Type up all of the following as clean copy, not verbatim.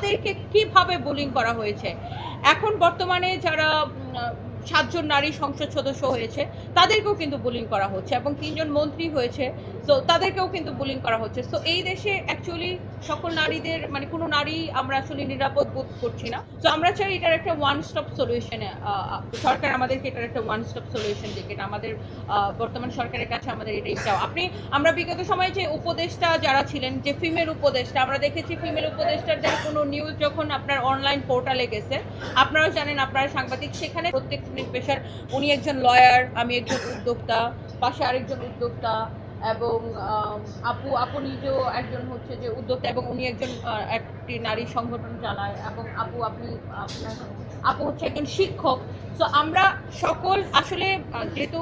তাদেরকে কিভাবে বুলিং করা হয়েছে। এখন বর্তমানে যারা 7 জন নারী সংসদ সদস্য হয়েছে তাদেরকেও কিন্তু বুলিং করা হচ্ছে এবং 3 জন মন্ত্রী হয়েছে, সো তাদেরকেও কিন্তু বুলিং করা হচ্ছে। সো এই দেশে অ্যাকচুয়ালি সকল নারীদের মানে কোনো নারী আমরা আসলে নিরাপদ বোধ করছি না। তো আমরা চাই এটার একটা ওয়ান স্টপ সলিউশনে সরকার আমাদেরকে এটার একটা ওয়ান স্টপ সলিউশন দিক। এটা আমাদের বর্তমান সরকারের কাছে আমাদের এটাই চাও। আমরা বিগত সময়ে যে উপদেষ্টা যারা ছিলেন, যে ফিমেল উপদেষ্টা, আমরা দেখেছি ফিমেল উপদেষ্টাদের কোনো নিউজ যখন আপনার অনলাইন পোর্টালে গেছে, আপনারাও জানেন, আপনারা সাংবাদিক, সেখানে প্রত্যেক পেশার, উনি একজন লয়ার, আমি একজন উদ্যোক্তা, পাশে আরেকজন উদ্যোক্তা, এবং আপু নিজেও একজন হচ্ছে যে উদ্যোক্তা, এবং উনি একজন একটি নারী সংগঠন চালায়, এবং আপু হচ্ছে একজন শিক্ষক। তো আমরা সকল আসলে যেহেতু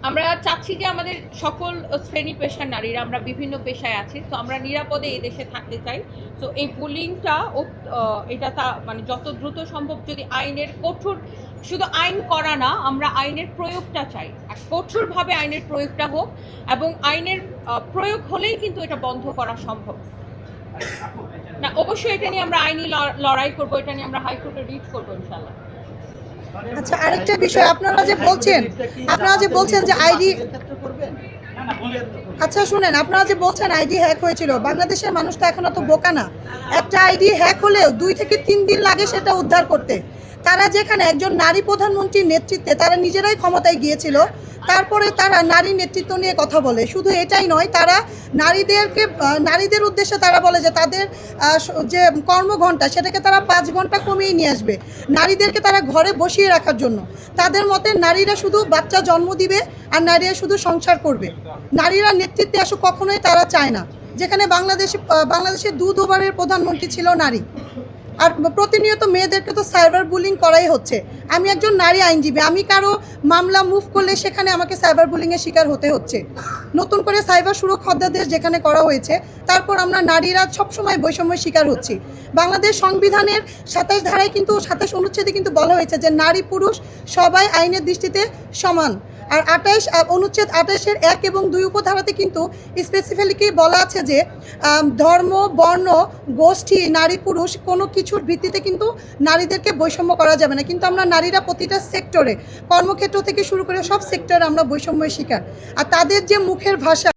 আমরা চাচ্ছি যে আমাদের সকল শ্রেণী পেশার নারীরা আমরা বিভিন্ন পেশায় আছি, তো আমরা নিরাপদে এই দেশে থাকতে চাই। তো এই বুলিংটা এটা মানে যত দ্রুত সম্ভব যদি আইনের কঠোর, শুধু আইন করা না, আমরা আইনের প্রয়োগটা চাই, কঠোরভাবে আইনের প্রয়োগটা হোক, এবং আইনের প্রয়োগ হলেই কিন্তু এটা বন্ধ করা সম্ভব। না, অবশ্যই এটা নিয়ে আমরা আইনি লড়াই করবো, এটা নিয়ে আমরা হাইকোর্টে রিট করবো ইনশাআল্লাহ। আচ্ছা, আরেকটা বিষয়, আপনারা যে বলছেন যে আইডি, আচ্ছা শুনেন, আপনারা যে বলছেন আইডি হ্যাক হয়েছিল, বাংলাদেশের মানুষ তো এখন অত বোকা না। একটা আইডি হ্যাক হলেও 2 থেকে 3 দিন লাগে সেটা উদ্ধার করতে। তারা যেখানে একজন নারী প্রধানমন্ত্রীর নেতৃত্বে তারা নিজেরাই ক্ষমতায় গিয়েছিল, তারপরে তারা নারী নেতৃত্ব নিয়ে কথা বলে। শুধু এটাই নয়, তারা নারীদের উদ্দেশ্যে তারা বলে যে তাদের যে কর্মঘণ্টা সেটাকে তারা 5 ঘন্টা কমিয়ে নিয়ে আসবে, নারীদেরকে তারা ঘরে বসিয়ে রাখার জন্য। তাদের মতে নারীরা শুধু বাচ্চা জন্ম দিবে আর নারীরা শুধু সংসার করবে, নারীরা নেতৃত্বে আসুক কখনোই তারা চায় না। যেখানে বাংলাদেশের 2 ওভারের প্রধানমন্ত্রী ছিল নারী, আর প্রতিনিয়ত মেয়েদেরকে তো সাইবার বুলিং করাই হচ্ছে। আমি একজন নারী আইনজীবী, আমি কারো মামলা মুভ করলে সেখানে আমাকে সাইবার বুলিংয়ের শিকার হতে হচ্ছে। নতুন করে সাইবার সুরক্ষা অধ্যাদেশ যেখানে করা হয়েছে, তারপর আমরা নারীরা সবসময় বৈষম্যের শিকার হচ্ছি। বাংলাদেশ সংবিধানের 27 ধারায় কিন্তু 27 অনুচ্ছেদে কিন্তু বলা হয়েছে যে নারী পুরুষ সবাই আইনের দৃষ্টিতে সমান। আর অনুচ্ছেদ 28-এর 1 এবং 2 উপধারাতে কিন্তু স্পেসিফিক্যালি বলা আছে যে ধর্ম, বর্ণ, গোষ্ঠী, নারী পুরুষ কোনো কিছুর ভিত্তিতে কিন্তু নারীদেরকে বৈষম্য করা যাবে না। কিন্তু আমরা নারীরা প্রতিটা সেক্টরে, কর্মক্ষেত্র থেকে শুরু করে সব সেক্টরে আমরা বৈষম্যের শিকার। আর তাদের যে মুখের ভাষা,